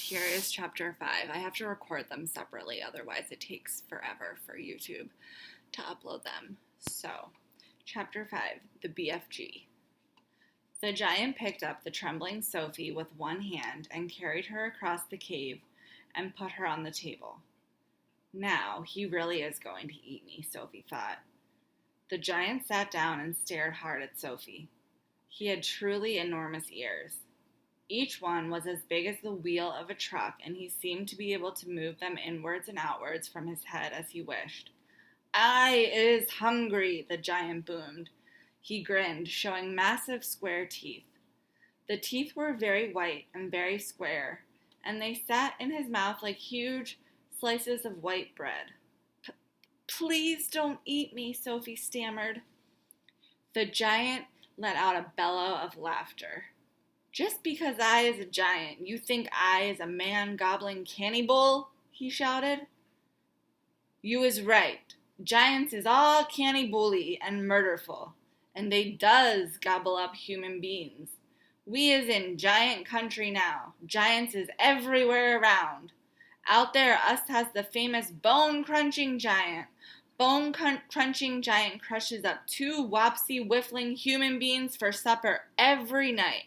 here is chapter 5. I have to record them separately, otherwise it takes forever for YouTube to upload them. So, chapter 5, the BFG. The giant picked up the trembling Sophie with one hand and carried her across the cave and put her on the table. Now, he really is going to eat me, Sophie thought. The giant sat down and stared hard at Sophie. He had truly enormous ears. Each one was as big as the wheel of a truck, and he seemed to be able to move them inwards and outwards from his head as he wished. "I is hungry," the giant boomed. He grinned, showing massive square teeth. The teeth were very white and very square, and they sat in his mouth like huge slices of white bread. "Please don't eat me," Sophie stammered. The giant let out a bellow of laughter. "Just because I is a giant, you think I is a man-gobbling cannibal?" he shouted. "You is right. Giants is all cannibally and murderful, and they does gobble up human beings. We is in giant country now. Giants is everywhere around. Out there us has the famous bone-crunching giant. Bone-crunching giant crushes up 2 wopsy, whiffling human beings for supper every night.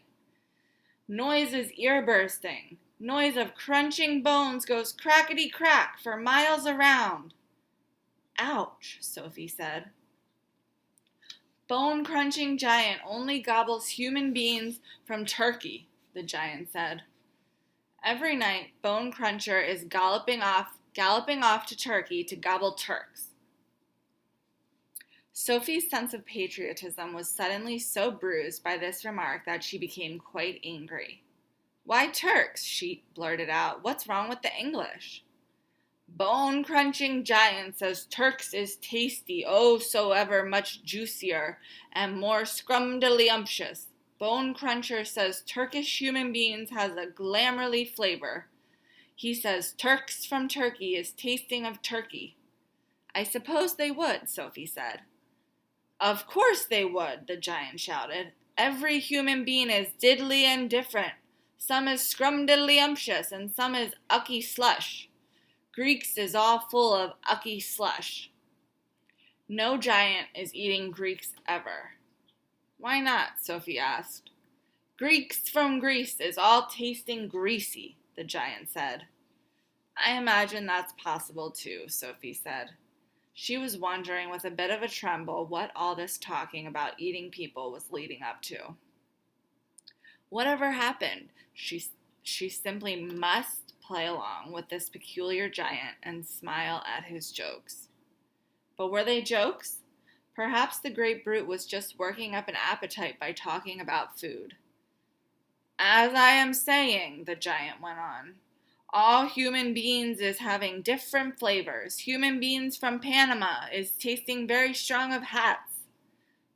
Noise is ear-bursting. Noise of crunching bones goes crackety-crack for miles around." "Ouch," Sophie said. "Bone-crunching giant only gobbles human beings from Turkey," the giant said. "Every night Bone Cruncher is galloping off to Turkey to gobble Turks." Sophie's sense of patriotism was suddenly so bruised by this remark that she became quite angry. "Why Turks?" she blurted out. "What's wrong with the English?" "Bone-crunching giant says Turks is tasty, oh so ever much juicier and more scrumdiddlyumptious. Bone Cruncher says Turkish human beings has a glamourly flavor. He says Turks from Turkey is tasting of Turkey." "I suppose they would," Sophie said. "Of course they would," the giant shouted. "Every human being is diddly and different. Some is scrumdiddlyumptious and some is ucky slush. Greeks is all full of ucky slush." "No giant is eating Greeks ever." "Why not?" Sophie asked. "Greeks from Greece is all tasting greasy," the giant said. "I imagine that's possible too," Sophie said. She was wondering with a bit of a tremble what all this talking about eating people was leading up to. Whatever happened, she simply must play along with this peculiar giant and smile at his jokes. But were they jokes? Perhaps the great brute was just working up an appetite by talking about food. "As I am saying," the giant went on, "all human beings is having different flavors. Human beings from Panama is tasting very strong of hats."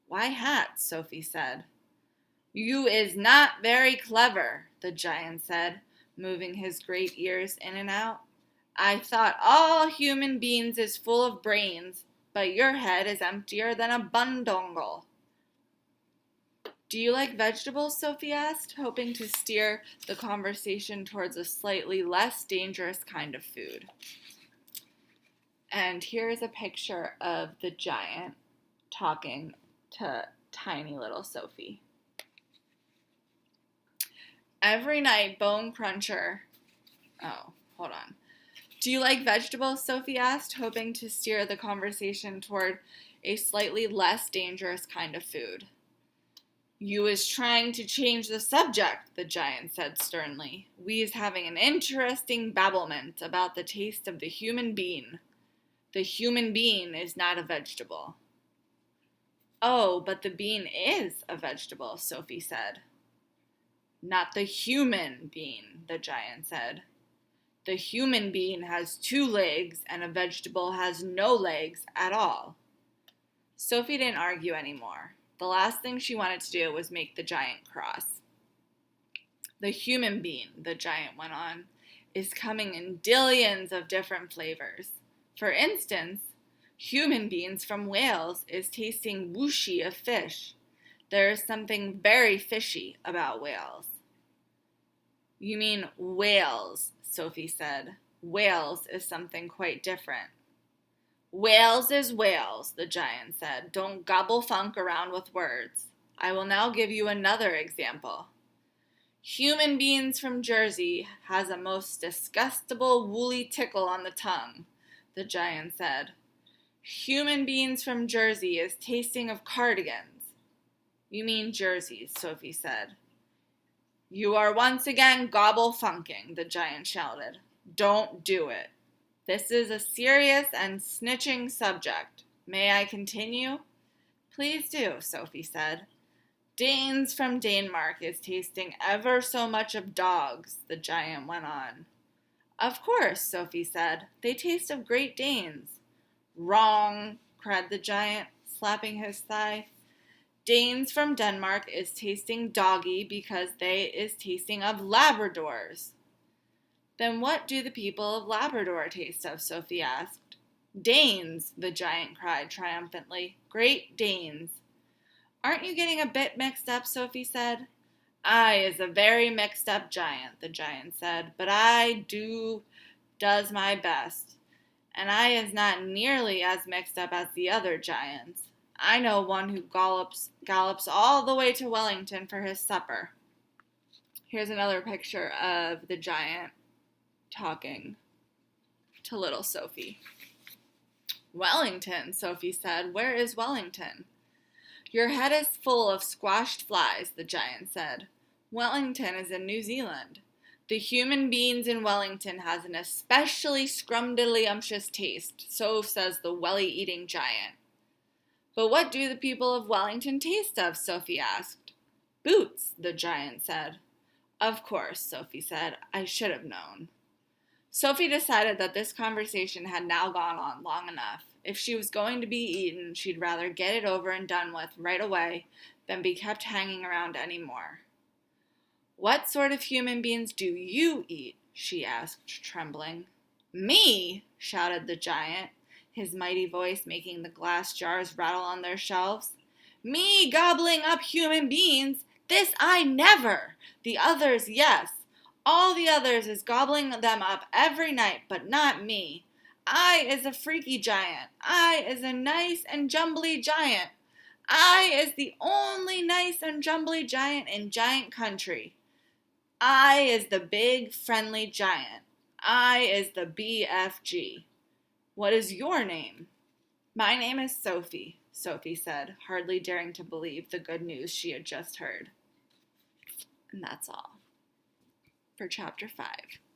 "Why hats?" Sophie said. "You is not very clever," the giant said, moving his great ears in and out. "I thought all human beings is full of brains, but your head is emptier than a bundongle." "Do you like vegetables?" Sophie asked, hoping to steer the conversation towards a slightly less dangerous kind of food. And here's a picture of the giant talking to tiny little Sophie. "Every night, Bone Cruncher..." Oh, hold on. "Do you like vegetables?" Sophie asked, hoping to steer the conversation toward a slightly less dangerous kind of food. "You is trying to change the subject," the giant said sternly. "We is having an interesting babblement about the taste of the human bean. The human bean is not a vegetable." "Oh, but the bean is a vegetable," Sophie said. "Not the human bean," the giant said. "The human being has 2 legs, and a vegetable has no legs at all." Sophie didn't argue anymore. The last thing she wanted to do was make the giant cross. "The human being," the giant went on, "is coming in dillions of different flavors. For instance, human beings from Wales is tasting whooshy of fish. There is something very fishy about Wales." You mean whales, Sophie said. Whales is something quite different. Whales is whales, the giant said. Don't gobble funk around with words. I will now give you another example. Human beings from Jersey has a most disgustable woolly tickle on the tongue, the giant said. Human beings from Jersey is tasting of cardigans. You mean jerseys, Sophie said. You are once again gobble funking, the giant shouted. Don't do it. This is a serious and snitching subject. May I continue? Please do, Sophie said. Danes from Denmark is tasting ever so much of dogs, the giant went on. Of course, Sophie said. They taste of Great Danes. Wrong, cried the giant, slapping his thigh. Danes from Denmark is tasting doggy because they is tasting of Labradors. Then what do the people of Labrador taste of? Sophie asked. Danes, the giant cried triumphantly. Great Danes. Aren't you getting a bit mixed up? Sophie said. I is a very mixed up giant, the giant said, but I does my best, and I is not nearly as mixed up as the other giants. I know one who gallops all the way to Wellington for his supper. Here's another picture of the giant talking to little Sophie. Wellington, Sophie said. Where is Wellington? Your head is full of squashed flies, the giant said. Wellington is in New Zealand. The human beings in Wellington has an especially scrumdiddlyumptious taste, so says the welly-eating giant. But what do the people of Wellington taste of? Sophie asked. Boots, the giant said. Of course, Sophie said. I should have known. Sophie decided that this conversation had now gone on long enough. If she was going to be eaten, she'd rather get it over and done with right away than be kept hanging around any more. What sort of human beings do you eat? She asked, trembling. Me, shouted the giant, his mighty voice making the glass jars rattle on their shelves. Me gobbling up human beings? This I never! The others, yes. All the others is gobbling them up every night, but not me. I is a freaky giant. I is a nice and jumbly giant. I is the only nice and jumbly giant in giant country. I is the big friendly giant. I is the BFG. What is your name? My name is Sophie, Sophie said, hardly daring to believe the good news she had just heard. And that's all for Chapter 5.